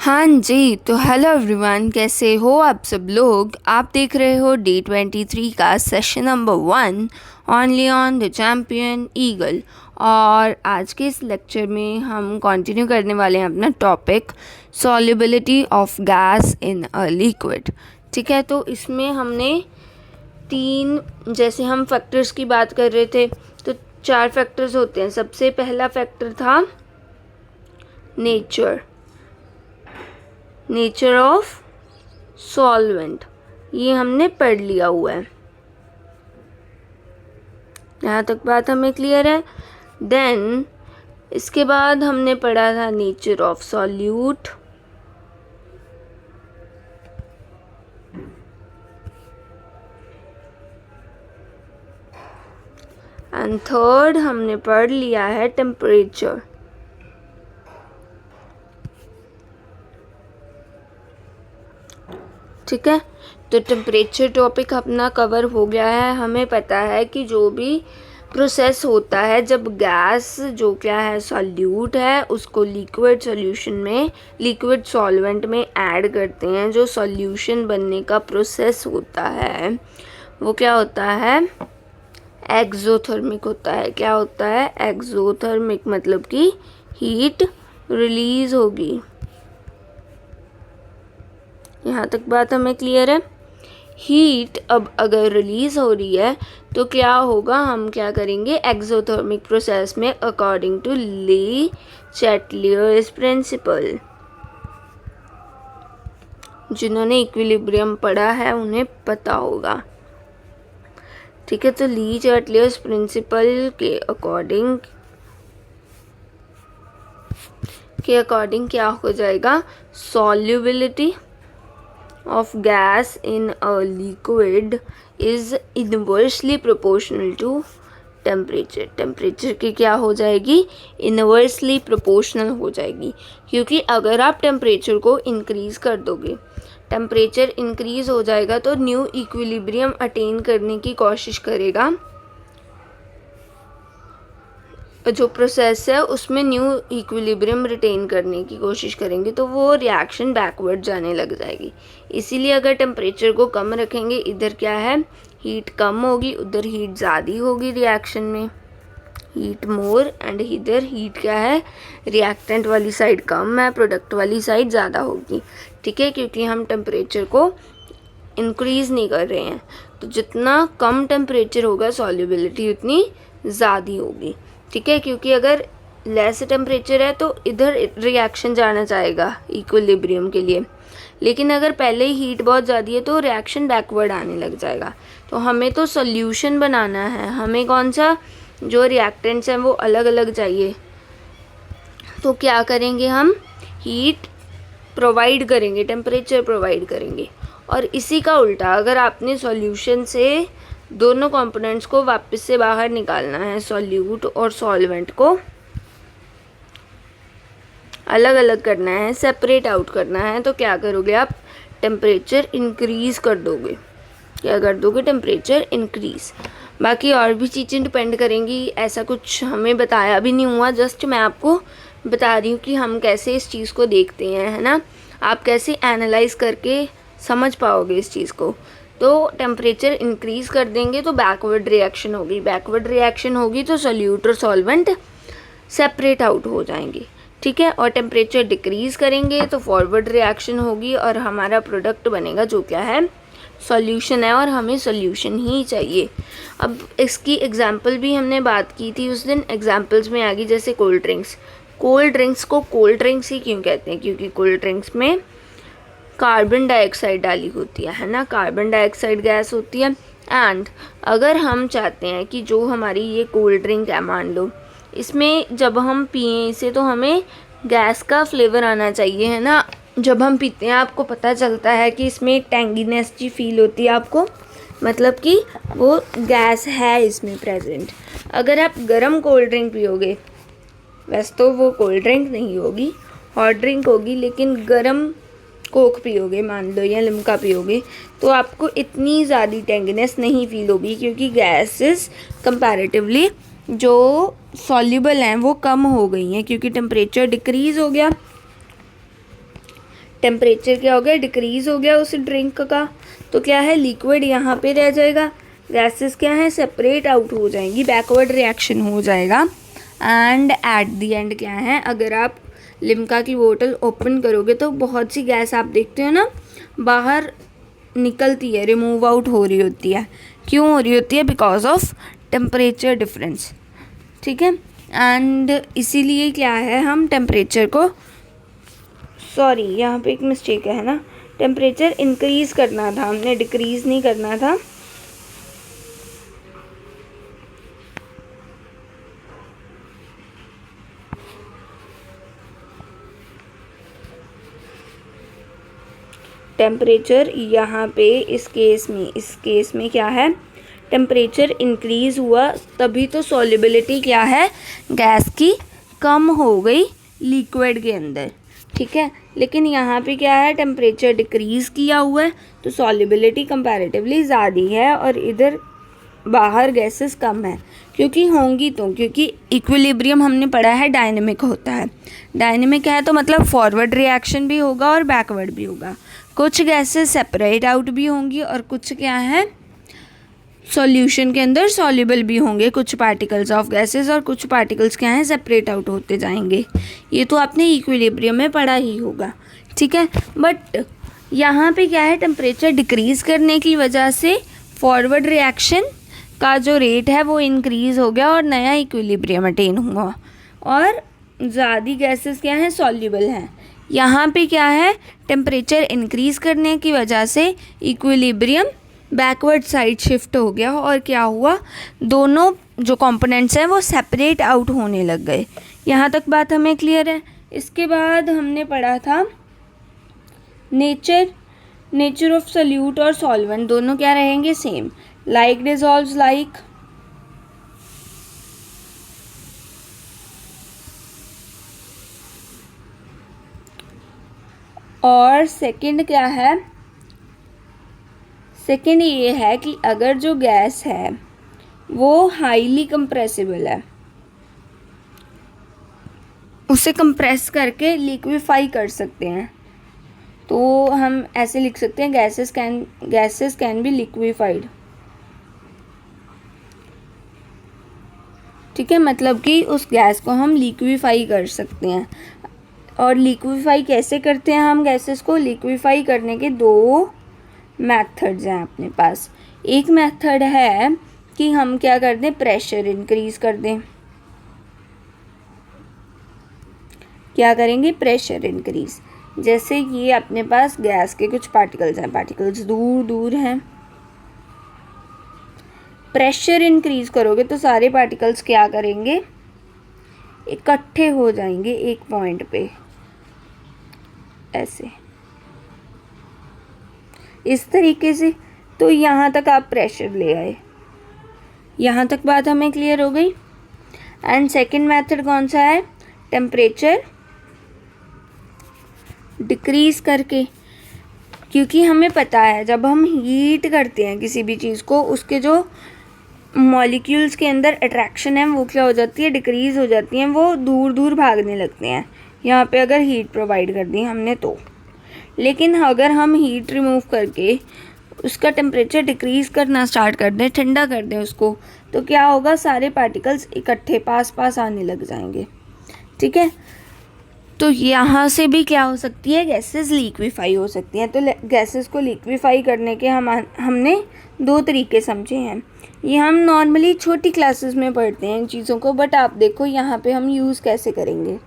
हाँ जी, तो hello everyone, कैसे हो आप सब लोग। आप देख रहे हो Day 23 का session number 1 only on the champion eagle. और आज के इस लेक्चर में हम कंटिन्यू करने वाले हैं अपना topic solubility of gas in a liquid. ठीक है, तो इसमें हमने जैसे हम फैक्टर्स की बात कर रहे थे तो 4 फैक्टर्स होते हैं। सबसे पहला फैक्टर था नेचर ऑफ सॉल्वेंट, ये हमने पढ़ लिया हुआ है। यहाँ तक बात हमें क्लियर है। देन इसके बाद हमने पढ़ा था nature of solute, and third हमने पढ़ लिया है टेम्परेचर। ठीक है, तो टेम्परेचर टॉपिक अपना कवर हो गया है। हमें पता है कि जो भी प्रोसेस होता है जब गैस जो क्या है सॉल्यूट है उसको लिक्विड सॉल्यूशन में लिक्विड सॉल्वेंट में ऐड करते हैं, जो सॉल्यूशन बनने का प्रोसेस होता है वो क्या होता है, एक्सोथर्मिक होता है। क्या होता है, एक्सोथर्मिक, मतलब कि हीट रिलीज होगी। यहाँ तक बात हमें क्लियर है। हीट अब अगर रिलीज हो रही है तो क्या होगा, हम क्या करेंगे, एक्सोथर्मिक प्रोसेस में according to Le Chatelier's principle. जिन्होंने इक्विलिब्रियम पढ़ा है उन्हें पता होगा। ठीक है, तो ली चैटलियर्स प्रिंसिपल के अकॉर्डिंग क्या हो जाएगा, solubility of gas in a liquid is inversely proportional to temperature। Temperature की क्या हो जाएगी, इन्वर्सली प्रोपोर्शनल हो जाएगी। क्योंकि अगर आप टेम्परेचर को इंक्रीज़ कर दोगे, टेम्परेचर इंक्रीज़ हो जाएगा तो न्यू इक्विलिब्रियम अटेन करने की कोशिश करेगा। जो प्रोसेस है उसमें न्यू इक्विलिब्रियम रिटेन करने की कोशिश करेंगे तो वो रिएक्शन बैकवर्ड जाने लग जाएगी। इसीलिए अगर टेम्परेचर को कम रखेंगे, इधर क्या है, हीट कम होगी, उधर हीट ज़्यादा होगी, रिएक्शन में हीट मोर, एंड इधर हीट क्या है, रिएक्टेंट वाली साइड कम है, प्रोडक्ट वाली साइड ज़्यादा होगी। ठीक है, क्योंकि हम टेम्परेचर को इंक्रीज़ नहीं कर रहे हैं, तो जितना कम टेम्परेचर होगा सॉल्युबिलिटी उतनी ज़्यादा होगी। ठीक है, क्योंकि अगर लेस टेम्परेचर है तो इधर रिएक्शन जाना चाहेगा इक्विलिब्रियम के लिए, लेकिन अगर पहले ही हीट बहुत ज़्यादा है तो रिएक्शन बैकवर्ड आने लग जाएगा। तो हमें तो सॉल्यूशन बनाना है, हमें कौन सा, जो रिएक्टेंट्स हैं वो अलग अलग चाहिए। तो क्या करेंगे, हम हीट प्रोवाइड करेंगे, टेम्परेचर प्रोवाइड करेंगे। और इसी का उल्टा, अगर आपने सॉल्यूशन से दोनों कंपोनेंट्स को वापस से बाहर निकालना है, सॉल्यूट और सॉल्वेंट को अलग अलग करना है, सेपरेट आउट करना है, तो क्या करोगे आप, टेम्परेचर इंक्रीज़ कर दोगे। क्या कर दोगे, टेम्परेचर इंक्रीज़। बाकी और भी चीज़ें डिपेंड करेंगी, ऐसा कुछ हमें बताया भी नहीं हुआ, जस्ट मैं आपको बता रही हूँ कि हम कैसे इस चीज़ को देखते हैं, है ना। आप कैसे एनालाइज करके समझ पाओगे इस चीज़ को। तो टेम्परेचर इंक्रीज़ कर देंगे तो बैकवर्ड रिएक्शन होगी, बैकवर्ड रिएक्शन होगी तो सॉल्यूट और सॉल्वेंट सेपरेट आउट हो जाएंगे। ठीक है, और टेम्परेचर डिक्रीज़ करेंगे तो फॉरवर्ड रिएक्शन होगी और हमारा प्रोडक्ट बनेगा जो क्या है, सॉल्यूशन है, और हमें सॉल्यूशन ही चाहिए। अब इसकी एग्जांपल भी हमने बात की थी उस दिन, एग्जांपल्स में आ गई जैसे कोल्ड ड्रिंक्स को कोल्ड ड्रिंक्स ही क्यों कहते हैं, क्योंकि कोल्ड ड्रिंक्स में कार्बन डाइऑक्साइड डाली होती है ना, कार्बन डाइऑक्साइड गैस होती है। एंड अगर हम चाहते हैं कि जो हमारी ये कोल्ड ड्रिंक है, मान लो इसमें जब हम पिएं इसे तो हमें गैस का फ्लेवर आना चाहिए, है ना। जब हम पीते हैं आपको पता चलता है कि इसमें टैंगीनेस जी फील होती है आपको, मतलब कि वो गैस है इसमें प्रेजेंट। अगर आप गर्म कोल्ड ड्रिंक पियोगे, वैसे तो वो कोल्ड ड्रिंक नहीं होगी, हॉट ड्रिंक होगी, लेकिन गर्म कोक पियोगे मान लो या लिम्का पियोगे तो आपको इतनी ज़्यादा टैंगीनेस नहीं फील होगी, क्योंकि गैसेस कंपैरेटिवली जो सॉल्युबल हैं वो कम हो गई हैं, क्योंकि टेम्परेचर डिक्रीज़ हो गया। टेम्परेचर क्या हो गया, डिक्रीज़ हो गया उस ड्रिंक का, तो क्या है, लिक्विड यहाँ पे रह जाएगा, गैसेस क्या है, सेपरेट आउट हो जाएंगी, बैकवर्ड रिएक्शन हो जाएगा। एंड एट द एंड क्या है, अगर आप लिम्का की बोतल ओपन करोगे तो बहुत सी गैस आप देखते हो ना बाहर निकलती है, रिमूव आउट हो रही होती है। क्यों हो रही होती है? Because of temperature difference. ठीक है, एंड इसीलिए क्या है, हम टेम्परेचर को, सॉरी यहाँ पे एक मिस्टेक है ना, टेम्परेचर इंक्रीज़ करना था हमने, डिक्रीज़ नहीं करना था। टेम्परेचर यहाँ पे इस केस में क्या है, टेम्परेचर इंक्रीज़ हुआ तभी तो सॉल्युबिलिटी क्या है, गैस की कम हो गई लिक्विड के अंदर। ठीक है, लेकिन यहाँ पे क्या है, टेम्परेचर डिक्रीज़ किया हुआ है तो सॉल्युबिलिटी कंपैरेटिवली ज़्यादा है और इधर बाहर गैसेस कम है। क्योंकि होंगी तो, क्योंकि इक्विलिब्रियम हमने पढ़ा है डायनेमिक होता है। डायनेमिक है तो मतलब फॉरवर्ड रिएक्शन भी होगा और बैकवर्ड भी होगा। कुछ गैसेस सेपरेट आउट भी होंगी और कुछ क्या है, सॉल्यूशन के अंदर सॉल्युबल भी होंगे कुछ पार्टिकल्स ऑफ गैसेस, और कुछ पार्टिकल्स क्या हैं, सेपरेट आउट होते जाएंगे। ये तो आपने इक्विलिब्रियम में पढ़ा ही होगा। ठीक है, बट यहाँ पे क्या है, टेम्परेचर डिक्रीज़ करने की वजह से फॉरवर्ड रिएक्शन का जो रेट है वो इंक्रीज़ हो गया और नया इक्विलिब्रियम अटेन हुआ, और ज़्यादा गैसेस क्या हैं, सॉल्युबल हैं। यहाँ पे क्या है, टेम्परेचर इंक्रीज़ करने की वजह से इक्विलिब्रियम बैकवर्ड साइड शिफ्ट हो गया और क्या हुआ, दोनों जो कंपोनेंट्स हैं वो सेपरेट आउट होने लग गए। यहाँ तक बात हमें क्लियर है। इसके बाद हमने पढ़ा था नेचर ऑफ सॉल्यूट और सॉल्वेंट दोनों क्या रहेंगे, सेम। लाइक डिसॉल्व्स लाइक, और सेकंड क्या है, सेकंड ये है कि अगर जो गैस है वो हाईली कंप्रेसिबल है, उसे कंप्रेस करके लिक्विफाई कर सकते हैं, तो हम ऐसे लिख सकते हैं गैसेस कैन बी लिक्विफाइड। ठीक है, मतलब कि उस गैस को हम लिक्विफाई कर सकते हैं। और लिक्विफाई कैसे करते हैं हम गैसेस को? लिक्विफाई करने के दो मेथड्स हैं अपने पास। एक मेथड है कि हम क्या कर दें, प्रेशर इंक्रीज़ कर दें। क्या करेंगे, प्रेशर इंक्रीज़। जैसे ये अपने पास गैस के कुछ पार्टिकल्स हैं, पार्टिकल्स दूर दूर हैं, प्रेशर इंक्रीज़ करोगे तो सारे पार्टिकल्स क्या करेंगे, इकट्ठे हो जाएंगे एक पॉइंट पे, ऐसे इस तरीके से। तो यहाँ तक आप प्रेशर ले आए, यहाँ तक बात हमें क्लियर हो गई। एंड सेकंड मेथड कौन सा है, टेम्परेचर डिक्रीज़ करके। क्योंकि हमें पता है जब हम हीट करते हैं किसी भी चीज़ को, उसके जो मॉलिक्यूल्स के अंदर अट्रैक्शन है वो क्या हो जाती है, डिक्रीज़ हो जाती हैं, वो दूर दूर भागने लगते हैं। यहाँ पे अगर हीट प्रोवाइड कर दी हमने तो, लेकिन अगर हम हीट रिमूव करके उसका टेम्परेचर डिक्रीज़ करना स्टार्ट कर दें, ठंडा कर दें उसको, तो क्या होगा, सारे पार्टिकल्स इकट्ठे पास पास आने लग जाएंगे। ठीक है, तो यहाँ से भी क्या हो सकती है, गैसेस लिक्विफाई हो सकती हैं। तो गैसेस को लिक्विफाई करने के हमने दो तरीके समझे हैं। ये हम नॉर्मली छोटी क्लासेस में पढ़ते हैं इन चीज़ों को, बट आप देखो यहाँ पे हम यूज़ कैसे करेंगे।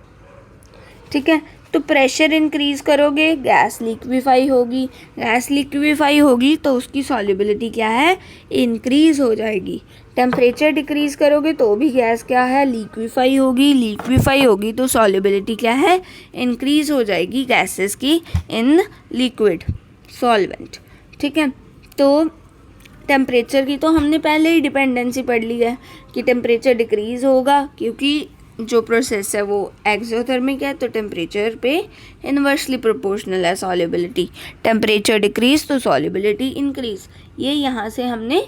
ठीक है, तो प्रेशर इंक्रीज़ करोगे, गैस लिक्विफाई होगी, गैस लिक्विफाई होगी तो उसकी सॉल्युबिलिटी क्या है, इंक्रीज़ हो जाएगी। टेम्परेचर डिक्रीज़ करोगे तो भी गैस क्या है, लिक्विफाई होगी, लिक्विफाई होगी तो सॉल्युबिलिटी क्या है, इंक्रीज़ हो जाएगी गैसेस की इन लिक्विड सॉल्वेंट। ठीक है, तो टेम्परेचर की तो हमने पहले ही डिपेंडेंसी पढ़ ली है कि टेम्परेचर डिक्रीज़ होगा क्योंकि जो प्रोसेस है वो एक्सोथर्मिक है, तो टेम्परेचर पे इन्वर्सली प्रोपोर्शनल है सॉल्युबिलिटी। टेम्परेचर डिक्रीज़ तो सॉल्युबिलिटी इंक्रीज़। ये यहाँ से हमने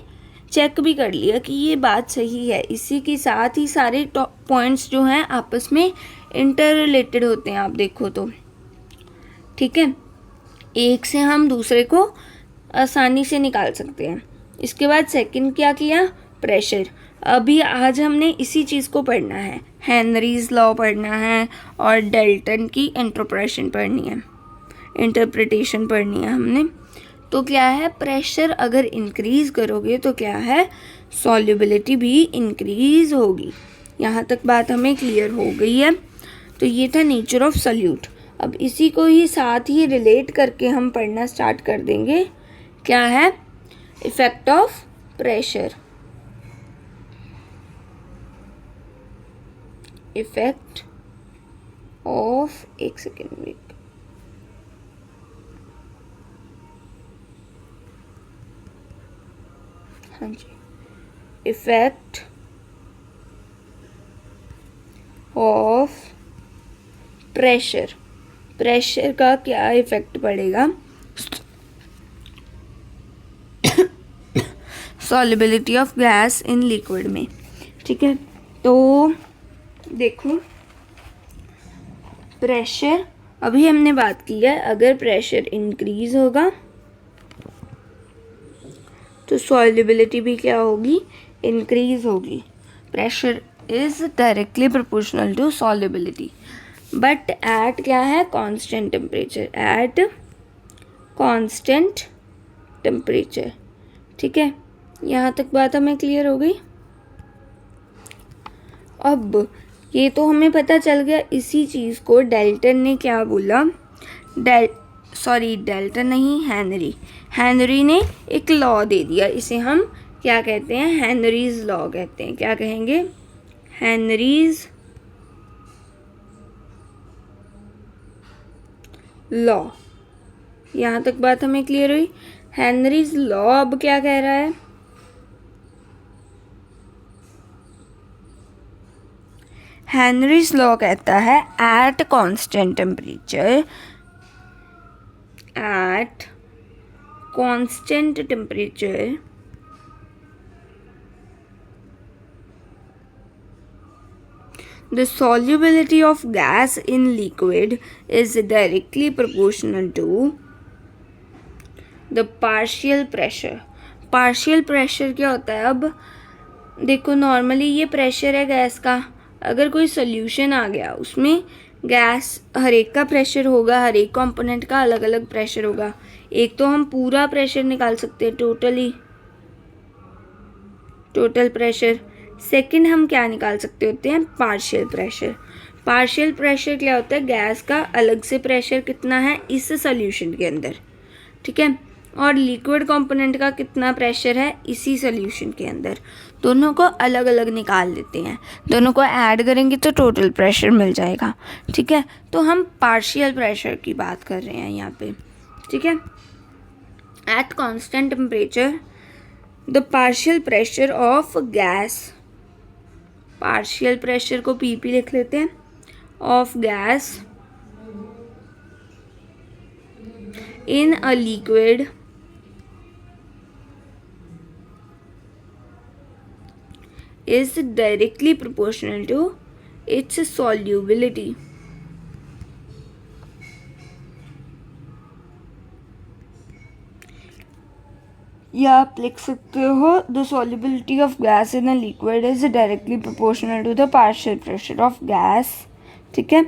चेक भी कर लिया कि ये बात सही है। इसी के साथ ही सारे पॉइंट्स जो हैं आपस में इंटर रिलेटेड होते हैं, आप देखो तो। ठीक है, एक से हम दूसरे को आसानी से निकाल सकते हैं। इसके बाद सेकंड क्या किया, प्रेशर। अभी आज हमने इसी चीज़ को पढ़ना है, हेनरीज लॉ पढ़ना है और डाल्टन की इंटरप्रेटेशन पढ़नी है हमने। तो क्या है, प्रेशर अगर इंक्रीज करोगे तो क्या है, सॉल्युबिलिटी भी इंक्रीज होगी। यहाँ तक बात हमें क्लियर हो गई है। तो ये था नेचर ऑफ सॉल्यूट। अब इसी को ही साथ ही रिलेट करके हम पढ़ना स्टार्ट कर देंगे। क्या है, effect of pressure. Effect of, एक सेकेंड वेट, हाँ जी, इफेक्ट ऑफ प्रेशर। प्रेशर का क्या इफेक्ट पड़ेगा solubility of gas in liquid में। ठीक है, तो देखो प्रेशर, अभी हमने बात की है, अगर प्रेशर इंक्रीज होगा तो सॉल्युबिलिटी भी क्या होगी, इंक्रीज होगी। Pressure is directly proportional to solubility, but at क्या है, constant temperature, at constant temperature. ठीक है, यहाँ तक बात हमें क्लियर हो गई। अब ये तो हमें पता चल गया, इसी चीज़ को डाल्टन ने क्या बोला, डाल्टन नहीं, हेनरी ने एक लॉ दे दिया। इसे हम क्या कहते हैं, हेनरीज लॉ कहते हैं। क्या कहेंगे, हेनरीज लॉ। यहाँ तक बात हमें क्लियर हुई। हेनरीज लॉ अब क्या कह रहा है, हेनरीज लॉ कहता है eight constant temperature, the solubility of gas in liquid is directly proportional to the partial pressure। partial pressure क्या होता है, अब देखो नॉर्मली ये प्रेशर है गैस का, अगर कोई सोल्यूशन आ गया उसमें गैस हर एक का प्रेशर होगा, हर एक कंपोनेंट का अलग अलग प्रेशर होगा। एक तो हम पूरा प्रेशर निकाल सकते हैं, टोटल प्रेशर। सेकंड हम क्या निकाल सकते होते हैं, पार्शियल प्रेशर। पार्शियल प्रेशर क्या होता है, गैस का अलग से प्रेशर कितना है इस सोल्यूशन के अंदर। ठीक है, और लिक्विड कंपोनेंट का कितना प्रेशर है इसी सोल्यूशन के अंदर। दोनों को अलग अलग निकाल लेते हैं, दोनों को ऐड करेंगे तो टोटल प्रेशर मिल जाएगा। ठीक है, तो हम पार्शियल प्रेशर की बात कर रहे हैं यहाँ पे। ठीक है, eight constant temperature the partial pressure of gas, partial pressure को पीपी लिख लेते हैं, of gas in a liquid is directly proportional to its solubility। या आप लिख सकते हो the solubility of gas in a liquid is directly proportional to the partial pressure of gas। ठीक है,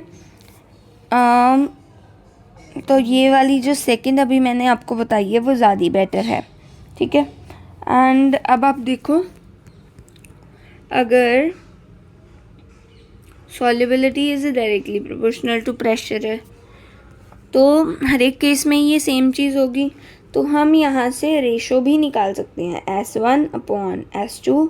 तो ये वाली जो सेकंड अभी मैंने आपको बताई है वो ज़्यादा बेटर है। ठीक है, एंड अब आप देखो, अगर solubility is directly proportional to pressure है तो हर एक केस में ये सेम चीज़ होगी। तो हम यहाँ से रेशो भी निकाल सकते हैं, S1/S2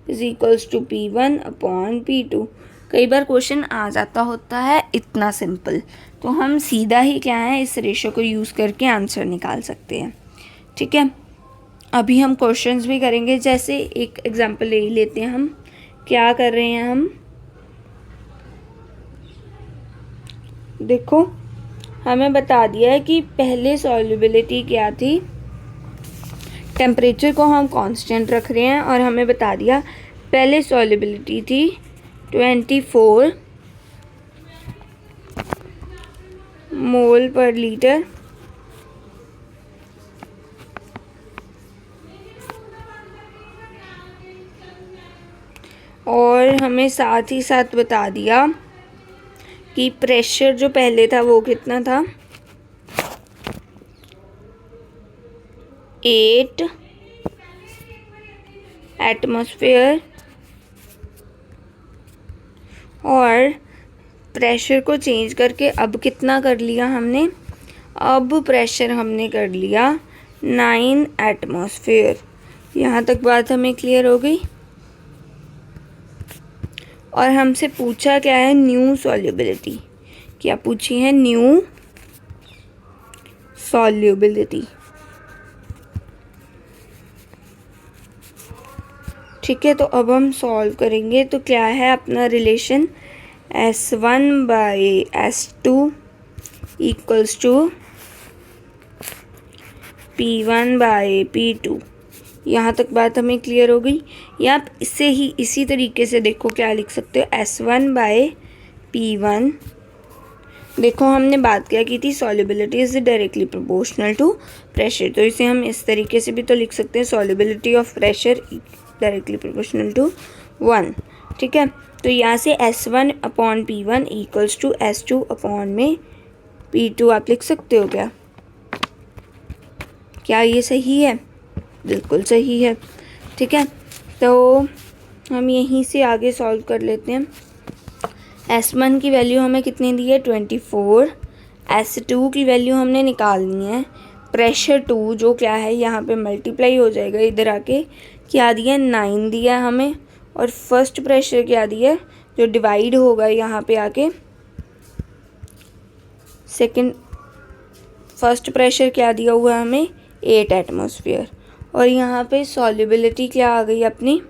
is equals to P1/P2। कई बार क्वेश्चन आ जाता होता है इतना सिंपल, तो हम सीधा ही क्या है इस रेशो को यूज़ करके आंसर निकाल सकते हैं। ठीक है, अभी हम क्वेश्चंस भी करेंगे। जैसे एक एग्जांपल ले लेते हैं, हम क्या कर रहे हैं, हम देखो हमें बता दिया है कि पहले सॉल्युबिलिटी क्या थी, टेम्परेचर को हम कांस्टेंट रख रहे हैं, और हमें बता दिया पहले सॉल्युबिलिटी थी 24 मोल पर लीटर और हमें साथ ही साथ बता दिया कि प्रेशर जो पहले था वो कितना था, 8 एटमॉस्फेयर, और प्रेशर को चेंज करके अब कितना कर लिया हमने, अब प्रेशर हमने कर लिया 9 एटमॉस्फेयर। यहाँ तक बात हमें क्लियर हो गई। और हमसे पूछा क्या है, न्यू सॉल्युबिलिटी। क्या पूछी है, न्यू सॉल्युबिलिटी। ठीक है, तो अब हम सॉल्व करेंगे। तो क्या है अपना relation, S1/S2 equals to P1/P2। यहाँ तक बात हमें क्लियर हो गई। या आप इसे ही इसी तरीके से देखो, क्या लिख सकते हो, S1/P1। देखो हमने बात क्या की थी, solubility is directly proportional to pressure, तो इसे हम इस तरीके से भी तो लिख सकते हैं, solubility of pressure directly proportional to 1। ठीक है, तो यहाँ से S1/P1 इक्वल्स टू S2/P2 आप लिख सकते हो क्या? क्या ये सही है? बिल्कुल सही है। ठीक है, तो हम यहीं से आगे सॉल्व कर लेते हैं। S1 की वैल्यू हमें कितनी दी है, 24। S2 की वैल्यू हमने निकालनी है। प्रेशर 2 जो क्या है यहाँ पे मल्टीप्लाई हो जाएगा इधर आके, क्या दिया, 9 दिया हमें। और फर्स्ट प्रेशर क्या दिया, जो डिवाइड होगा यहाँ पे आके, सेकंड फर्स्ट प्रेशर क्या दिया हुआ है हमें, 8 एटमॉस्फेयर। और यहाँ पे सॉल्युबिलिटी क्या आ गई अपनी,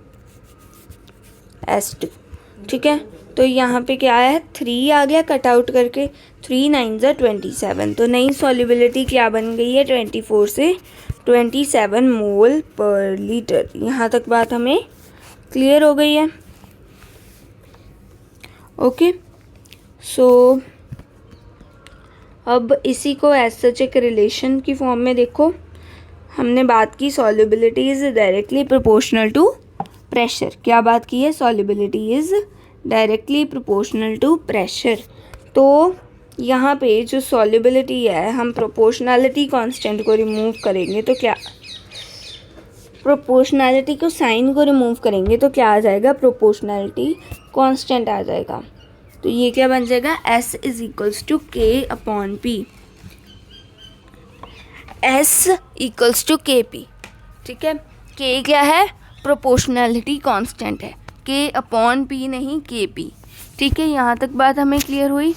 S2। ठीक है, तो यहाँ पे क्या है, 3 आ गया कट आउट करके, 3 9 ज़ा 27। तो नई सॉल्युबिलिटी क्या बन गई है, 24 से 27 मोल पर लीटर। यहाँ तक बात हमें क्लियर हो गई है। ओके, सो अब इसी को एज सच एक रिलेशन की फॉर्म में देखो। हमने बात की solubility is directly proportional to pressure. क्या बात की है, solubility is directly proportional to pressure. तो यहाँ पे जो सॉल्युबिलिटी है, हम प्रोपोर्शनैलिटी कांस्टेंट को रिमूव करेंगे तो क्या, प्रोपोर्शनैलिटी को साइन को रिमूव करेंगे तो क्या आ जाएगा, प्रोपोर्शनैलिटी कांस्टेंट आ जाएगा। तो ये क्या बन जाएगा, S is equals to K/P। S equals to KP। ठीक है, K क्या है, प्रोपोर्शनैलिटी कांस्टेंट है, K/P नहीं KP। ठीक है, यहाँ तक बात हमें क्लियर हुई।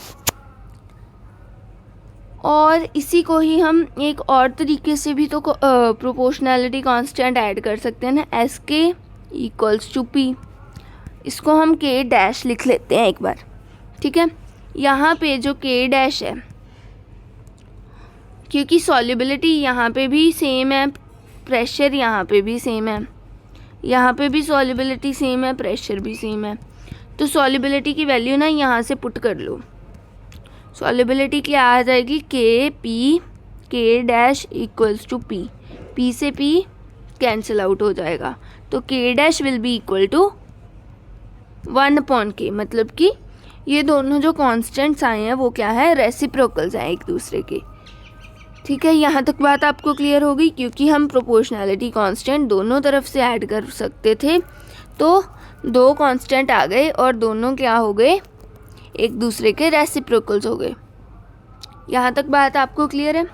और इसी को ही हम एक और तरीके से भी तो प्रोपोर्शनैलिटी कांस्टेंट ऐड कर सकते हैं ना, SK इक्वल्स टू P। इसको हम K' लिख लेते हैं एक बार। ठीक है, यहाँ पे जो K' है, क्योंकि सॉल्युबिलिटी यहाँ पे भी सेम है, प्रेशर यहाँ पे भी सेम है, यहाँ पे भी सॉल्युबिलिटी सेम है, प्रेशर भी सेम है, तो सॉल्युबिलिटी की वैल्यू ना यहाँ से पुट कर लो। सॉल्युबिलिटी क्या आ जाएगी, KP K' equals to P। P से P कैंसिल आउट हो जाएगा, तो K' will be equal to 1/K। मतलब कि ये दोनों जो कांस्टेंट्स आए हैं वो क्या है, रेसिप्रोकल्स हैं एक दूसरे के। ठीक है, यहाँ तक बात आपको क्लियर हो गई। क्योंकि हम प्रोपोर्शनैलिटी कांस्टेंट दोनों तरफ से ऐड कर सकते थे, तो 2 कांस्टेंट आ गए और दोनों क्या हो गए, एक दूसरे के रेसिप्रोकल्स हो गए। यहाँ तक बात आपको क्लियर है।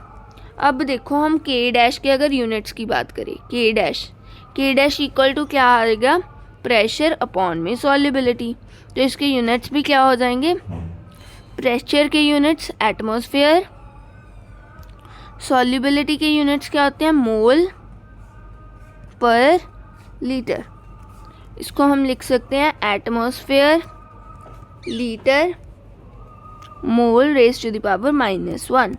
अब देखो हम K' के अगर यूनिट्स की बात करें, K' इक्वल टू क्या आएगा, प्रेशर अपॉन में सॉल्युबिलिटी। तो इसके यूनिट्स भी क्या हो जाएंगे, प्रेशर के यूनिट्स एटमॉस्फेयर, सॉल्युबिलिटी के यूनिट्स क्या होते हैं, मोल पर लीटर। इसको हम लिख सकते हैं atmosphere litre mole raise to the power -1।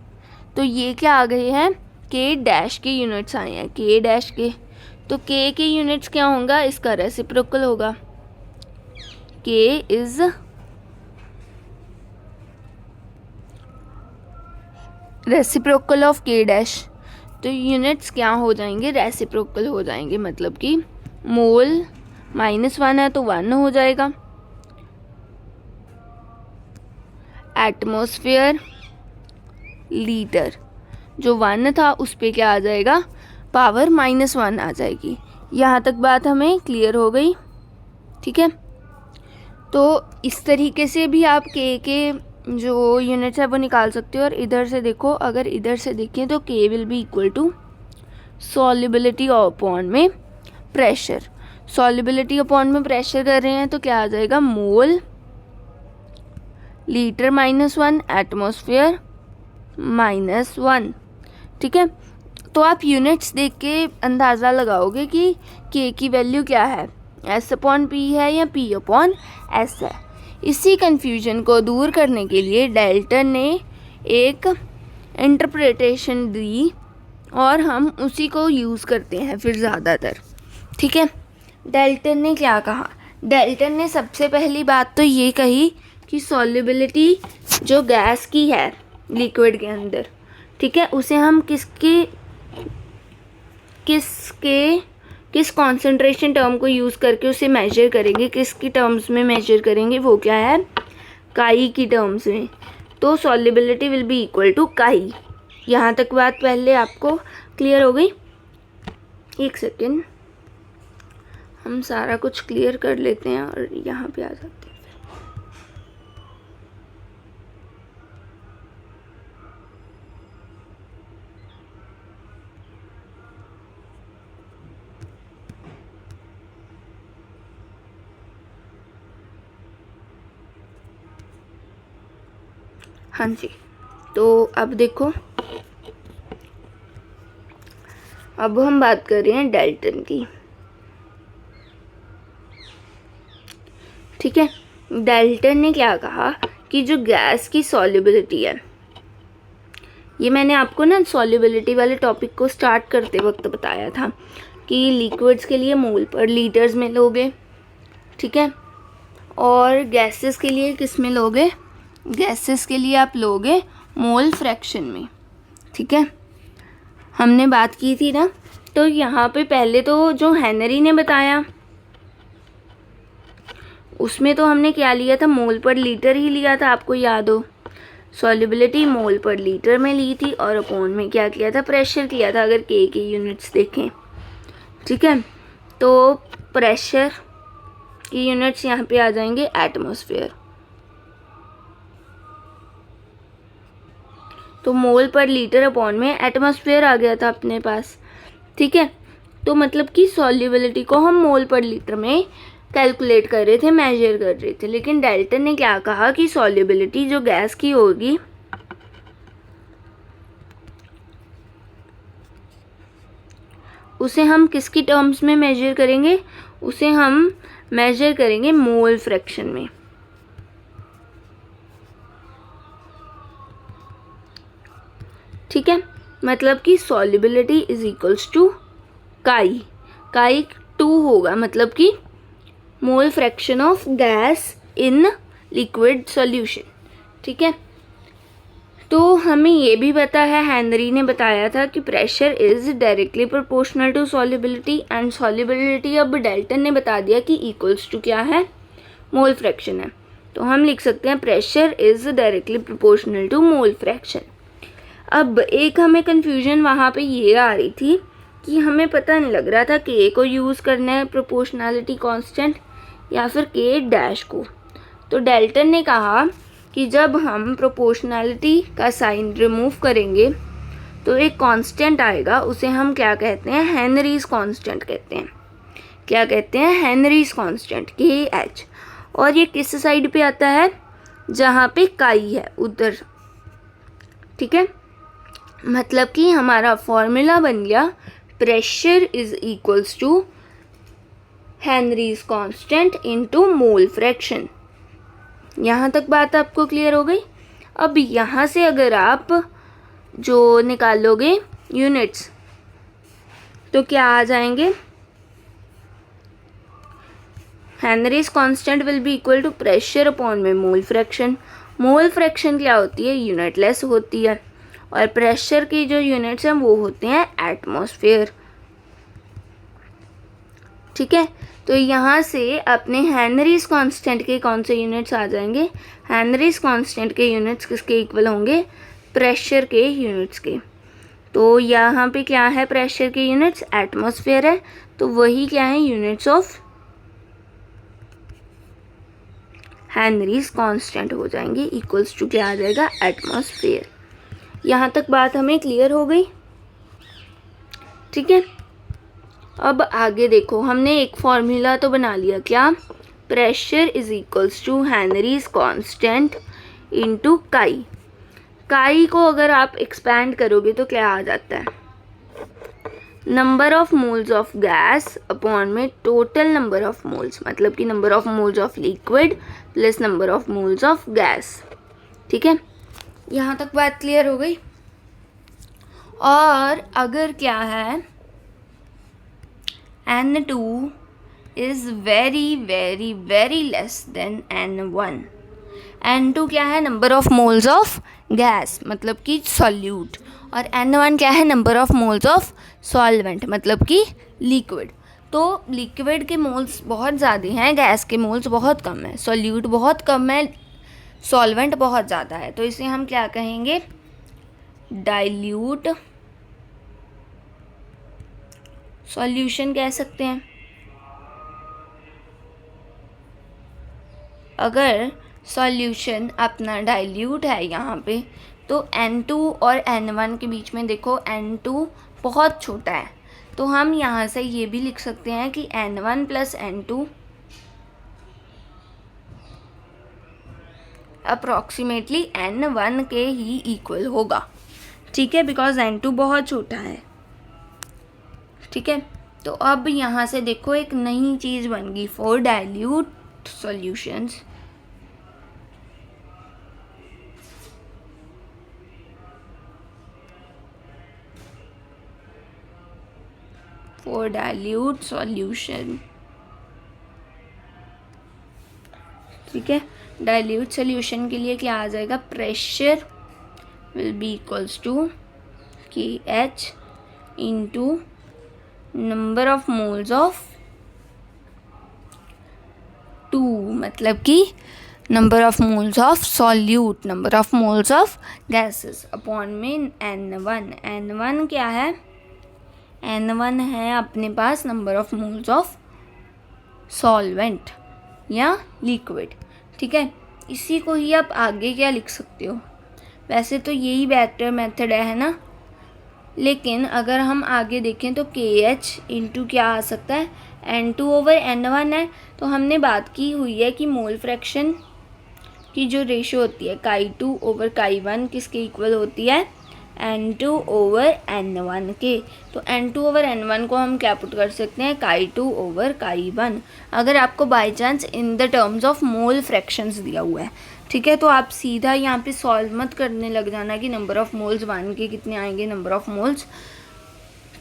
तो ये क्या आ गए हैं, K' के यूनिट्स आए हैं, K' के। तो K के यूनिट्स क्या होगा, इसका रेसिप्रोकल होगा, K is reciprocal of K'। तो यूनिट्स क्या हो जाएंगे, रेसिप्रोकल हो जाएंगे। मतलब कि मोल -1 है तो 1 हो जाएगा, एटमॉस्फेयर लीटर, जो 1 था उस पे क्या आ जाएगा, पावर -1 आ जाएगी। यहाँ तक बात हमें क्लियर हो गई, ठीक है। तो इस तरीके से भी आप के जो यूनिट्स है वो निकाल सकते हो। और इधर से देखो, अगर इधर से देखें तो K will be equal to solubility upon में प्रेशर। सॉल्युबिलिटी अपॉन में प्रेशर कर रहे हैं तो क्या आ जाएगा, मोल लीटर -1 एटमॉस्फेयर -1, ठीक है। तो आप यूनिट्स देख के अंदाज़ा लगाओगे कि के की वैल्यू क्या है, S अपॉन पी है या P अपॉन S है। इसी कन्फ्यूजन को दूर करने के लिए डाल्टन ने एक इंटरप्रिटेशन दी और हम उसी को यूज़ करते हैं फिर ज़्यादातर, ठीक है। डाल्टन ने क्या कहा, डाल्टन ने सबसे पहली बात तो ये कही कि सॉल्युबिलिटी जो गैस की है लिक्विड के अंदर, ठीक है, उसे हम किस कॉन्सेंट्रेशन टर्म को यूज़ करके उसे मेजर करेंगे, किसकी टर्म्स में मेजर करेंगे, वो क्या है, काई की टर्म्स में। तो solubility will be equal to chi. यहाँ तक बात पहले आपको क्लियर हो गई। एक सेकेंड, हम सारा कुछ क्लियर कर लेते हैं और यहाँ पे आ जाते हैं। हाँ जी, तो अब देखो, अब हम बात कर रहे हैं डाल्टन की, ठीक है। डाल्टन ने क्या कहा कि जो गैस की सॉल्युबिलिटी है, ये मैंने आपको ना सॉल्युबिलिटी वाले टॉपिक को स्टार्ट करते वक्त बताया था कि लिक्विड्स के लिए मोल पर लीटर्स में लोगे, ठीक है, और गैसेस के लिए किस में लोगे, गैसेस के लिए आप लोगे मोल फ्रैक्शन में, ठीक है, हमने बात की थी ना। तो यहाँ पे पहले तो जो हेनरी ने बताया उसमें तो हमने क्या लिया था, मोल पर लीटर ही लिया था, आपको याद हो, सॉल्युबिलिटी मोल पर लीटर में ली थी और अपॉन में क्या किया था, प्रेशर किया था, अगर के की यूनिट्स देखें, ठीक है। तो प्रेशर की यूनिट्स यहाँ पे आ जाएंगे एटमॉस्फेयर, तो मोल पर लीटर अपॉन में एटमॉस्फेयर आ गया था अपने पास, ठीक है। तो मतलब कि सॉल्युबिलिटी को हम मोल पर लीटर में कैलकुलेट कर रहे थे, मेजर कर रहे थे, लेकिन डाल्टन ने क्या कहा कि सॉल्युबिलिटी जो गैस की होगी उसे हम किसकी टर्म्स में मेजर करेंगे, उसे हम मेजर करेंगे मोल फ्रैक्शन में, ठीक है। मतलब कि सॉल्युबिलिटी इज इक्वल्स टू काई 2 होगा, मतलब कि mole fraction of gas in liquid solution, ठीक है। तो हमें ये भी पता है, हेनरी ने बताया था कि pressure is directly proportional to solubility, and solubility अब डाल्टन ने बता दिया कि इक्वल्स टू क्या है, मोल फ्रैक्शन है। तो हम लिख सकते हैं pressure is directly proportional to mole fraction. अब एक हमें कन्फ्यूजन वहाँ पे ये आ रही थी कि हमें पता नहीं लग रहा था के को यूज़ करना है प्रोपोर्शनैलिटी कांस्टेंट या फिर के डैश को। तो डाल्टन ने कहा कि जब हम प्रोपोर्शनैलिटी का साइन रिमूव करेंगे तो एक कांस्टेंट आएगा, उसे हम क्या कहते हैं, हेनरीज कांस्टेंट कहते हैं। क्या कहते हैं, हेनरीज कांस्टेंट, KH। और ये किस साइड पे आता है, जहाँ पे काई है उधर, ठीक है। मतलब कि हमारा फॉर्मूला बन गया pressure is equals to Henry's constant into mole fraction. यहाँ तक बात आपको क्लियर हो गई। अब यहाँ से अगर आप जो निकालोगे यूनिट्स तो क्या आ जाएंगे, Henry's constant will be equal to pressure upon में मोल फ्रैक्शन। मोल फ्रैक्शन क्या होती है, यूनिटलेस होती है, और प्रेशर की जो यूनिट्स हैं वो होते हैं एटमॉस्फेयर। ठीक है, तो यहाँ से अपने हेनरीज कांस्टेंट के कौन से यूनिट्स आ जाएंगे, हेनरीज कांस्टेंट के यूनिट्स किसके इक्वल होंगे, प्रेशर के यूनिट्स के। तो यहाँ पे क्या है, प्रेशर के यूनिट्स एटमॉस्फेयर है, तो वही क्या है, यूनिट्स ऑफ हेनरीज कांस्टेंट हो जाएंगे, इक्वल्स टू क्या आ जाएगा, एटमॉस्फेयर। यहाँ तक बात हमें क्लियर हो गई। ठीक है, अब आगे देखो, हमने एक फॉर्मूला तो बना लिया, क्या, pressure is equals to Henry's constant into chi. Chi को अगर आप एक्सपैंड करोगे तो क्या आ जाता है, number of moles of gas upon में टोटल नंबर ऑफ मोल्स, मतलब कि number of moles of liquid plus number of moles of gas. ठीक है, यहाँ तक बात क्लियर हो गई। और अगर क्या है, N2 is very very very less than N1। N2 क्या है, number of moles of gas मतलब कि सॉल्यूट, और N1 क्या है, number of moles of solvent मतलब कि लिक्विड। तो लिक्विड के मोल्स बहुत ज़्यादा हैं, गैस के मोल्स बहुत कम है, सॉल्यूट बहुत कम है, सॉल्वेंट बहुत ज़्यादा है, तो इसे हम क्या कहेंगे, डाइल्यूट सॉल्यूशन कह सकते हैं। अगर सॉल्यूशन अपना डाइल्यूट है यहाँ पे, तो N2 और N1 के बीच में देखो N2 बहुत छोटा है, तो हम यहाँ से ये भी लिख सकते हैं कि N1 plus N2 approximately N1 के ही इक्वल होगा। ठीक है, बिकॉज N2 बहुत छोटा है। ठीक है, तो अब यहाँ से देखो एक नई चीज़ बन गई, for dilute solutions for dilute solution. ठीक है, डाइल्यूट सॉल्यूशन के लिए क्या आ जाएगा, pressure will be equals to KH into number of moles of 2, मतलब कि number of moles of solute, number of moles of gases upon में N1। N1 क्या है, N1 है अपने पास number of moles of solvent या लिक्विड। ठीक है, इसी को ही आप आगे क्या लिख सकते हो, वैसे तो यही बेटर मेथड है ना, लेकिन अगर हम आगे देखें तो KH इंटू क्या आ सकता है, N2 ओवर N1 है, तो हमने बात की हुई है कि मोल फ्रैक्शन की जो रेशो होती है Chi2 ओवर Chi1 किसके इक्वल होती है, N2 ओवर N1 के। तो N2 ओवर N1 को हम क्या पुट कर सकते हैं, Chi2 ओवर Chi1, अगर आपको by chance in the terms of mole fractions दिया हुआ है। ठीक है, तो आप सीधा यहाँ पे सॉल्व मत करने लग जाना कि नंबर ऑफ मोल्स 1 के कितने आएंगे, नंबर ऑफ मोल्स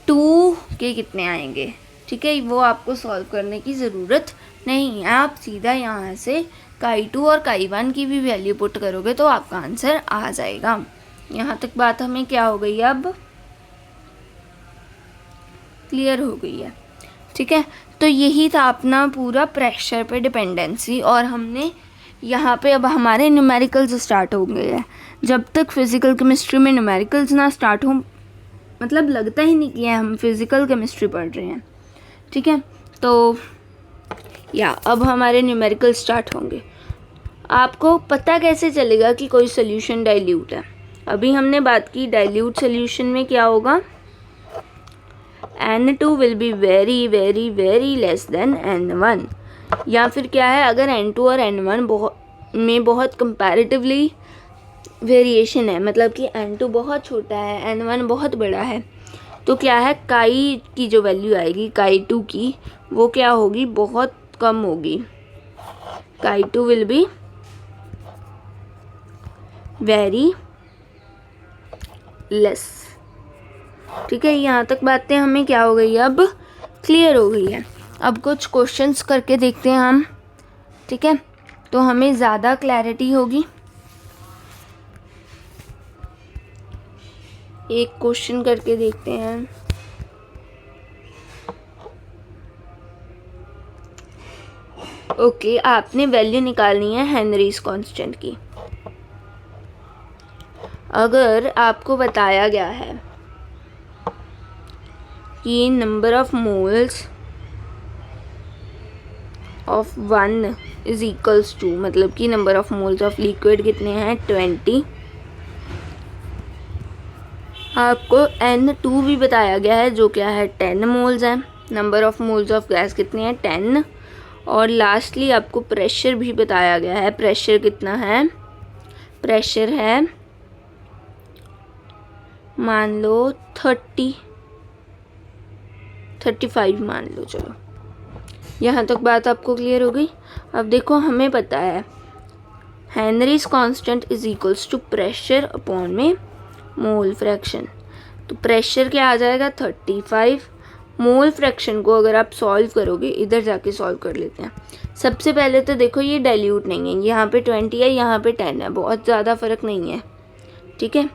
2 के कितने आएंगे। ठीक है, वो आपको सॉल्व करने की ज़रूरत नहीं है, आप सीधा यहाँ से Chi2 और Chi1 की भी वैल्यू पुट करोगे तो आपका आंसर आ जाएगा। यहाँ तक बात हमें क्या हो गई, अब क्लियर हो गई है। ठीक है, तो यही था अपना पूरा प्रेशर पे डिपेंडेंसी, और हमने यहाँ पे अब हमारे न्यूमेरिकल्स स्टार्ट हो गए हैं। जब तक फिज़िकल केमिस्ट्री में न्यूमेरिकल्स ना स्टार्ट हो, मतलब लगता ही नहीं कि हम फिज़िकल केमिस्ट्री पढ़ रहे हैं। ठीक है, तो या अब हमारे न्यूमेरिकल स्टार्ट होंगे। आपको पता कैसे चलेगा कि कोई सोल्यूशन डाइल्यूट है, अभी हमने बात की डाइल्यूट सोल्यूशन में क्या होगा, N2 will be very very very less than N1, या फिर क्या है, अगर N2 और N1 में बहुत कंपैरेटिवली वेरिएशन है, मतलब कि N2 बहुत छोटा है, N1 बहुत बड़ा है, तो क्या है, काई की जो वैल्यू आएगी Chi2 की, वो क्या होगी, बहुत कम होगी, Chi2 will be very less. ठीक है, यहाँ तक बातें हमें क्या हो गई, अब क्लियर हो गई है। अब कुछ क्वेश्चंस करके देखते हैं हम। ठीक है, तो हमें ज़्यादा क्लैरिटी होगी। एक क्वेश्चन करके देखते हैं। ओके, आपने वैल्यू निकालनी है हेनरीज कांस्टेंट की। अगर आपको बताया गया है कि number of moles of 1 is equals to, मतलब कि number of moles of liquid कितने हैं 20, आपको N2 भी बताया गया है जो क्या है 10 मोल्स है, number of moles of gas कितने हैं 10, और लास्टली आपको प्रेशर भी बताया गया है। प्रेशर कितना है, प्रेशर है मान लो 35 मान लो, चलो यहाँ तक बात आपको क्लियर हो गई। अब देखो हमें पता है Henry's constant is equals to pressure upon में मोल फ्रैक्शन। तो प्रेशर क्या आ जाएगा 35, मोल फ्रैक्शन को अगर आप सॉल्व करोगे, इधर जाके सॉल्व कर लेते हैं। सबसे पहले तो देखो ये डाइल्यूट नहीं है, यहाँ पे 20 है, यहाँ पे 10 है, बहुत ज़्यादा फ़र्क नहीं है, ठीक है।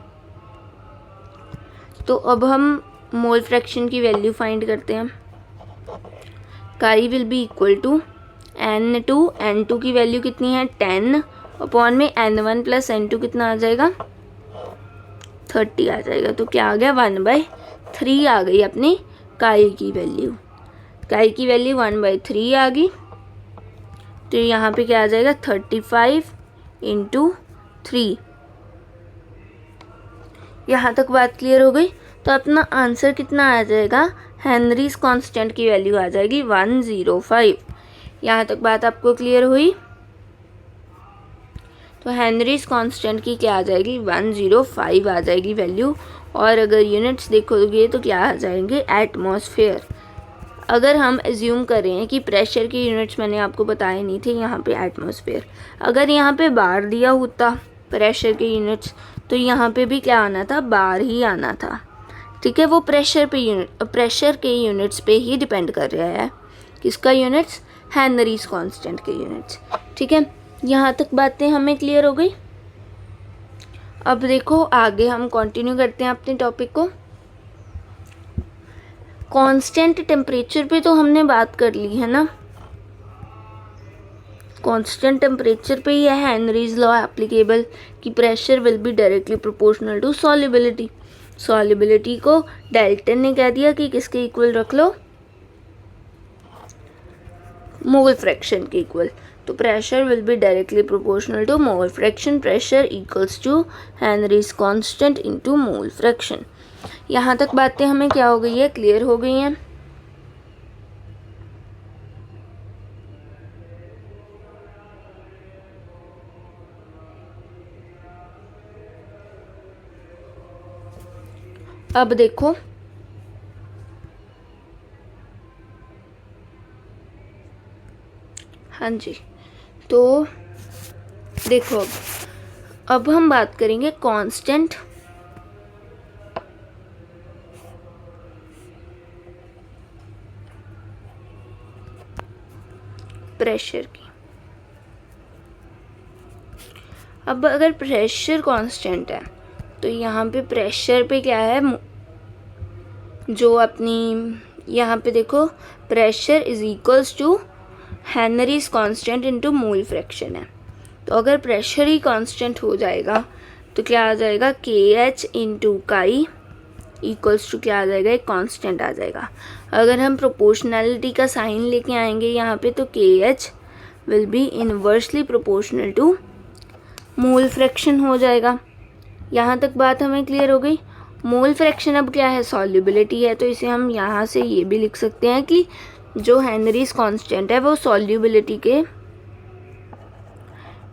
तो अब हम मोल फ्रैक्शन की वैल्यू फाइंड करते हैं। काई will be equal to N2 की वैल्यू कितनी है 10 अपॉन में N1 प्लस N2 कितना आ जाएगा 30 आ जाएगा। तो क्या आ गया 1/3 आ गई अपनी काई की वैल्यू। काई की वैल्यू 1/3 आ गई, तो यहाँ पे क्या आ जाएगा 35 × 3। यहाँ तक बात क्लियर हो गई। तो अपना आंसर कितना आ जाएगा, हेनरीज कांस्टेंट की वैल्यू आ जाएगी 105। यहाँ तक बात आपको क्लियर हुई। तो हेनरीज कांस्टेंट की क्या आ जाएगी 105 आ जाएगी वैल्यू। और अगर यूनिट्स देखोगे तो क्या आ जाएंगे एटमॉस्फेयर। अगर हम एज्यूम कर रहे हैं कि प्रेशर की यूनिट्स मैंने आपको बताए नहीं थे, यहाँ पे एटमॉस्फेयर, अगर यहाँ पे बार दिया होता प्रेशर के यूनिट्स तो यहाँ पे भी क्या आना था, बार ही आना था, ठीक है। वो प्रेशर के यूनिट्स पे ही डिपेंड कर रहा है। किसका यूनिट्स, हेनरीज कांस्टेंट के यूनिट्स, ठीक है। यहाँ तक बातें हमें क्लियर हो गई। अब देखो आगे हम कंटिन्यू करते हैं अपने टॉपिक को। कांस्टेंट टेम्परेचर पे तो हमने बात कर ली है ना, कांस्टेंट टेम्परेचर पे ही है हेनरीज लॉ एप्लीकेबल कि pressure will be directly proportional to solubility. Solubility को डाल्टन ने कह दिया कि किसके इक्वल रख लो, मोल फ्रैक्शन के इक्वल। तो pressure will be directly proportional to mole fraction, pressure equals to Henry's constant into mole fraction. यहाँ तक बातें हमें क्या हो गई है, क्लियर हो गई हैं। अब देखो हाँ जी, तो देखो अब हम बात करेंगे कांस्टेंट प्रेशर की। अब अगर प्रेशर कांस्टेंट है तो यहाँ पे प्रेशर पे क्या है, जो अपनी यहाँ पे देखो pressure is equals to Henry's constant into mole fraction है। तो अगर प्रेशर ही कांस्टेंट हो जाएगा तो क्या आ जाएगा KH इंटू काई इक्वल्स टू क्या आ जाएगा, एक कांस्टेंट आ जाएगा। अगर हम प्रोपोर्शनैलिटी का साइन लेके आएंगे यहाँ पे तो KH will be inversely proportional to mole fraction हो जाएगा। यहाँ तक बात हमें क्लियर हो गई। मोल फ्रैक्शन अब क्या है, सॉल्युबिलिटी है, तो इसे हम यहाँ से ये भी लिख सकते हैं कि जो हेनरीज कांस्टेंट है वो सॉल्युबिलिटी के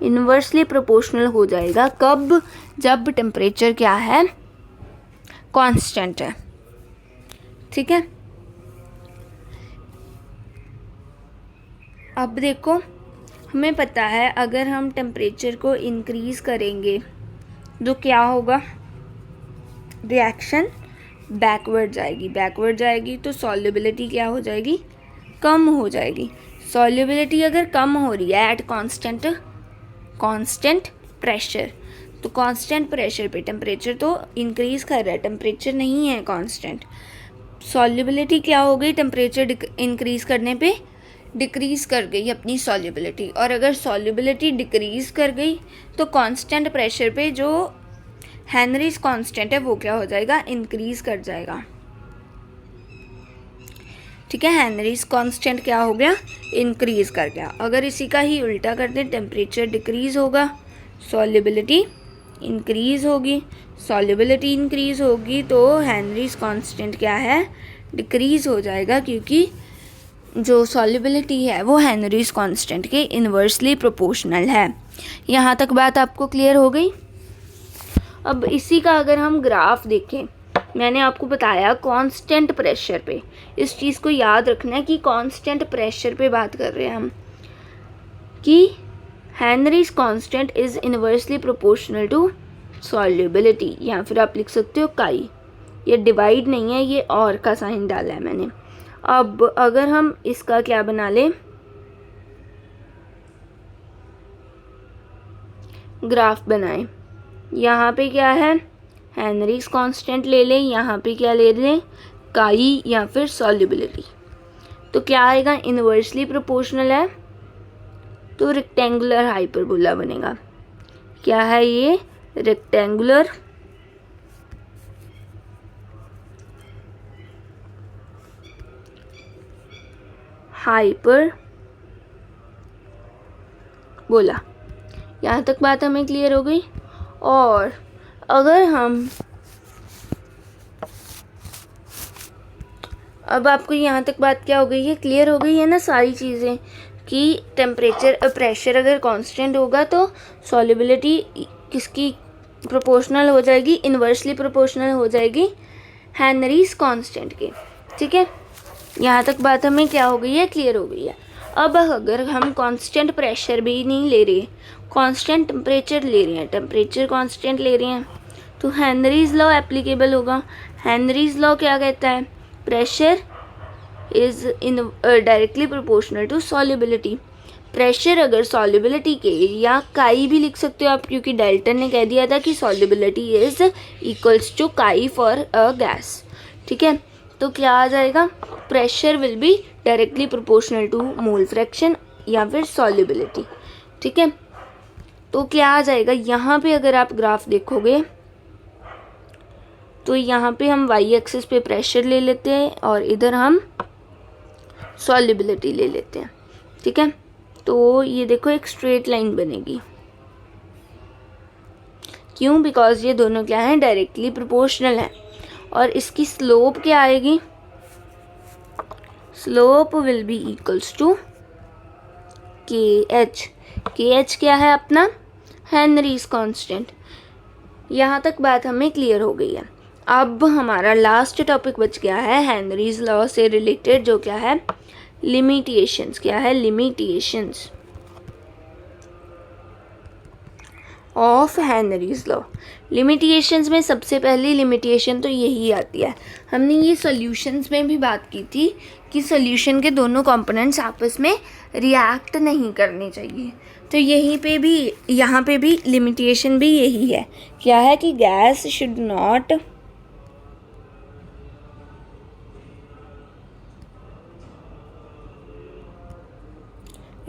इनवर्सली प्रोपोर्शनल हो जाएगा। कब, जब टेम्परेचर क्या है, कांस्टेंट है, ठीक है। अब देखो हमें पता है अगर हम टेम्परेचर को इंक्रीज़ करेंगे तो क्या होगा, रिएक्शन बैकवर्ड जाएगी तो सॉल्युबिलिटी क्या हो जाएगी, कम हो जाएगी। सॉल्युबिलिटी अगर कम हो रही है एट कांस्टेंट प्रेशर, तो कांस्टेंट प्रेशर पे टेम्परेचर तो इंक्रीज़ कर रहा है, टेम्परेचर नहीं है कांस्टेंट। सॉल्युबिलिटी क्या हो गई, टेम्परेचर इंक्रीज़ करने पे डिक्रीज़ कर गई अपनी सॉल्युबिलिटी, और अगर सॉल्युबिलिटी डिक्रीज़ कर गई तो कांस्टेंट प्रेशर पे जो हेनरीज कांस्टेंट है वो क्या हो जाएगा, इंक्रीज़ कर जाएगा। ठीक है, हेनरीज कांस्टेंट क्या हो गया, इंक्रीज़ कर गया। अगर इसी का ही उल्टा कर दें, टेम्परेचर डिक्रीज़ होगा, सॉल्युबिलिटी इंक्रीज़ होगी, सॉल्युबिलिटी इंक्रीज़ होगी तो हेनरीज कांस्टेंट क्या है, डिक्रीज़ हो जाएगा, क्योंकि जो सॉल्युबिलिटी है वो हेनरीज कांस्टेंट के इन्वर्सली प्रोपोर्शनल है। यहाँ तक बात आपको क्लियर हो गई। अब इसी का अगर हम ग्राफ देखें, मैंने आपको बताया कांस्टेंट प्रेशर पे, इस चीज़ को याद रखना है कि कांस्टेंट प्रेशर पे बात कर रहे हैं हम, कि Henry's constant is inversely proportional to solubility, या फिर आप लिख सकते हो काई। ये डिवाइड नहीं है, ये और का साइन डाला है मैंने। अब अगर हम इसका क्या बना लें, ग्राफ बनाएं, यहाँ पे क्या है, हेनरीज कांस्टेंट ले लें, यहाँ पे क्या ले लें, काई या फिर सॉल्युबिलिटी, तो क्या आएगा, इन्वर्सली प्रोपोर्शनल है तो रेक्टेंगुलर हाइपरबोला बनेगा। क्या है ये, रेक्टेंगुलर हाइपरबोला। यहाँ तक बात हमें क्लियर हो गई। और अगर हम, अब आपको यहाँ तक बात क्या हो गई है, क्लियर हो गई है ना सारी चीज़ें, कि टेम्परेचर प्रेशर अगर कांस्टेंट होगा तो सॉल्युबिलिटी किसकी प्रोपोर्शनल हो जाएगी, इन्वर्सली प्रोपोर्शनल हो जाएगी हेनरीज कांस्टेंट के। ठीक है, यहाँ तक बात हमें क्या हो गई है, क्लियर हो गई है। अब अगर हम कांस्टेंट प्रेशर भी नहीं ले रहे, कांस्टेंट टेम्परेचर ले रहे हैं, टेम्परेचर कांस्टेंट ले रहे हैं, तो हेनरीज लॉ एप्लीकेबल होगा। हेनरीज लॉ क्या कहता है, pressure is in directly proportional to solubility. Pressure अगर सॉल्युबिलिटी के, या काई भी लिख सकते हो आप, क्योंकि डाल्टन ने कह दिया था कि solubility is equals to chi for a gas. ठीक है, तो क्या आ जाएगा, pressure will be directly proportional to mole fraction या फिर सॉल्युबिलिटी। ठीक है, तो क्या आ जाएगा, यहाँ पे अगर आप ग्राफ देखोगे तो यहाँ पे हम वाई एक्सिस पे प्रेशर ले लेते हैं और इधर हम सॉल्युबिलिटी ले लेते हैं। ठीक है, तो ये देखो एक स्ट्रेट लाइन बनेगी, क्यों, बिकॉज ये दोनों क्या है, डायरेक्टली प्रोपोर्शनल है। और इसकी स्लोप क्या आएगी, slope will be equals to K H. K H क्या है अपना, हेनरीज कांस्टेंट। यहाँ तक बात हमें क्लियर हो गई है। अब हमारा लास्ट टॉपिक बच गया है हेनरीज लॉ से रिलेटेड, जो क्या है, लिमिटेशंस। क्या है, limitations of Henry's law. Limitations में सबसे पहली लिमिटेशन तो यही आती है, हमने ये सॉल्यूशंस में भी बात की थी कि सॉल्यूशन के दोनों कंपोनेंट्स आपस में रिएक्ट नहीं करने चाहिए। तो यहीं पे भी, यहाँ पे भी लिमिटेशन भी यही है। क्या है कि gas should not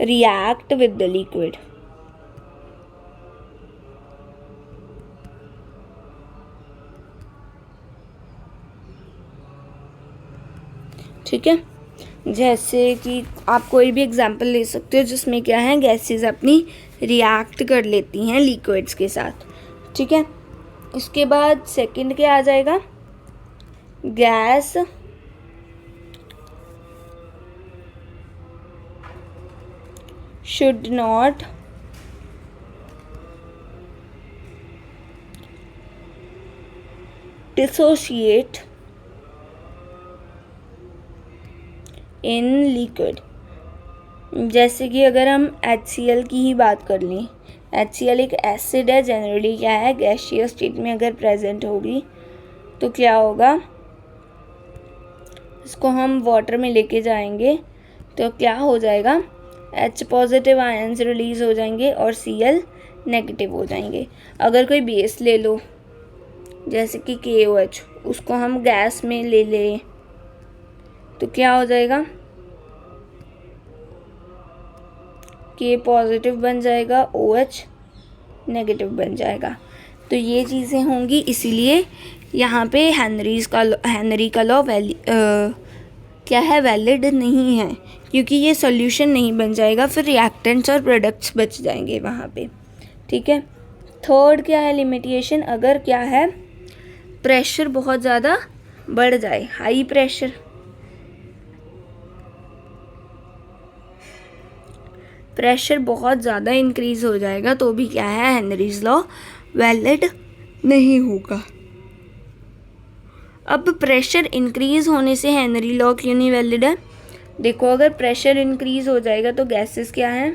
react with the liquid। ठीक है, जैसे कि आप कोई भी एग्जांपल ले सकते हो जिसमें क्या है, गैसेस अपनी रिएक्ट कर लेती हैं लिक्विड्स के साथ। ठीक है, इसके बाद सेकंड क्या आ जाएगा, gas should not dissociate in liquid। जैसे कि अगर हम HCl की ही बात कर लें, HCl एक एसिड है, जनरली क्या है, गैसियस स्टेट में अगर प्रेजेंट होगी तो क्या होगा, इसको हम वाटर में लेके जाएंगे तो क्या हो जाएगा, H पॉजिटिव आयंस रिलीज हो जाएंगे और Cl नेगेटिव हो जाएंगे। अगर कोई बेस ले लो जैसे कि KOH, उसको हम गैस में ले लें तो क्या हो जाएगा, K पॉजिटिव बन जाएगा, OH नेगेटिव बन जाएगा। तो ये चीज़ें होंगी, इसीलिए यहाँ पे हेनरी का लॉ क्या है, वैलिड नहीं है, क्योंकि ये सॉल्यूशन नहीं बन जाएगा, फिर रिएक्टेंट्स और प्रोडक्ट्स बच जाएंगे वहाँ पे। ठीक है। थर्ड क्या है लिमिटेशन, अगर क्या है प्रेशर बहुत ज़्यादा बढ़ जाए, हाई प्रेशर बहुत ज़्यादा इंक्रीज़ हो जाएगा तो भी क्या है, हेनरीज लॉ वैलिड नहीं होगा। अब प्रेशर इंक्रीज़ होने से हेनरी लॉ क्यों नहीं वैलिड है? देखो, अगर प्रेशर इंक्रीज़ हो जाएगा तो गैसेस क्या हैं,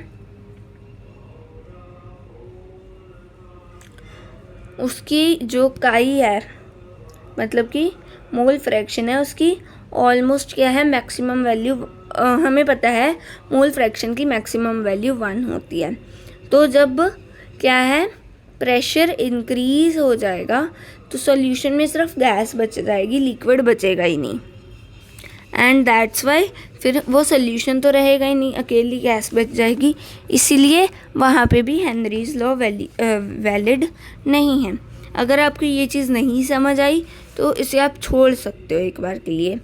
उसकी जो काई है, मतलब कि मोल फ्रैक्शन है, उसकी ऑलमोस्ट क्या है, मैक्सिमम वैल्यू, हमें पता है मोल फ्रैक्शन की मैक्सिमम वैल्यू 1 होती है। तो जब क्या है प्रेशर इंक्रीज़ हो जाएगा तो सॉल्यूशन में सिर्फ गैस बच जाएगी, लिक्विड बचेगा ही नहीं। एंड दैट्स वाई फिर वो सॉल्यूशन तो रहेगा ही नहीं, अकेली गैस बच जाएगी, इसीलिए वहाँ पे भी हेनरीज लॉ वैलिड नहीं है। अगर आपको ये चीज़ नहीं समझ आई तो इसे आप छोड़ सकते हो एक बार के लिए।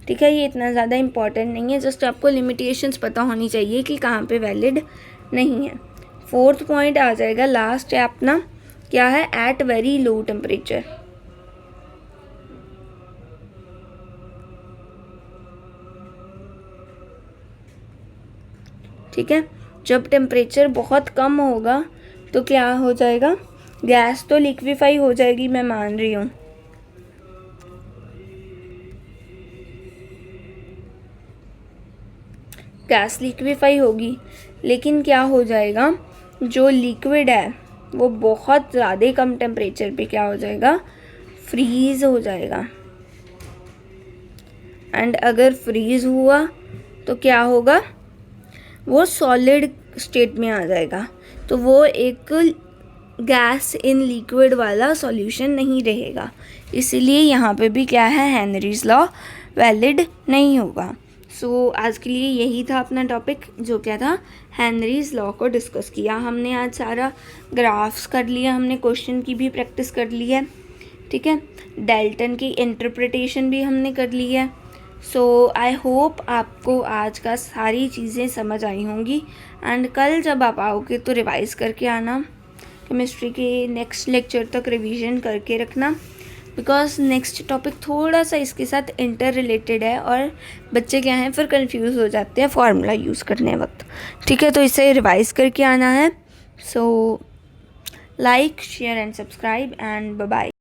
ठीक है, ये इतना ज़्यादा इम्पॉर्टेंट नहीं है, जस्ट आपको लिमिटेशंस पता होनी चाहिए कि कहाँ पे वैलिड नहीं है। फोर्थ पॉइंट आ जाएगा, लास्ट है अपना, क्या है, एट वेरी लो टेम्परेचर। ठीक है, जब टेम्परेचर बहुत कम होगा तो क्या हो जाएगा, गैस तो लिक्विफाई हो जाएगी, मैं मान रही हूँ, गैस लिक्विफाई होगी, लेकिन क्या हो जाएगा, जो लिक्विड है वो बहुत ज़्यादा कम टेम्परेचर पे क्या हो जाएगा, फ्रीज़ हो जाएगा। एंड अगर फ्रीज़ हुआ तो क्या होगा, वो सॉलिड स्टेट में आ जाएगा, तो वो एक गैस इन लिक्विड वाला सॉल्यूशन नहीं रहेगा, इसीलिए यहाँ पे भी क्या है, हेनरीज लॉ वैलिड नहीं होगा। सो आज के लिए यही था अपना टॉपिक, जो क्या था, हेनरीज लॉ को डिस्कस किया हमने। आज सारा ग्राफ्स कर लिया हमने, क्वेश्चन की भी प्रैक्टिस कर ली है। ठीक है, डाल्टन की इंटरप्रिटेशन भी हमने कर ली है। सो आई होप आपको आज का सारी चीज़ें समझ आई होंगी, एंड कल जब आप आओगे तो रिवाइज़ करके आना, केमिस्ट्री के नेक्स्ट लेक्चर तक रिवीजन करके रखना, बिकॉज नेक्स्ट टॉपिक थोड़ा सा इसके साथ इंटर रिलेटेड है और बच्चे क्या हैं फिर कंफ्यूज हो जाते हैं फार्मूला यूज़ करने वक्त। ठीक है, तो इसे रिवाइज करके आना है। So like, share and subscribe and bye bye.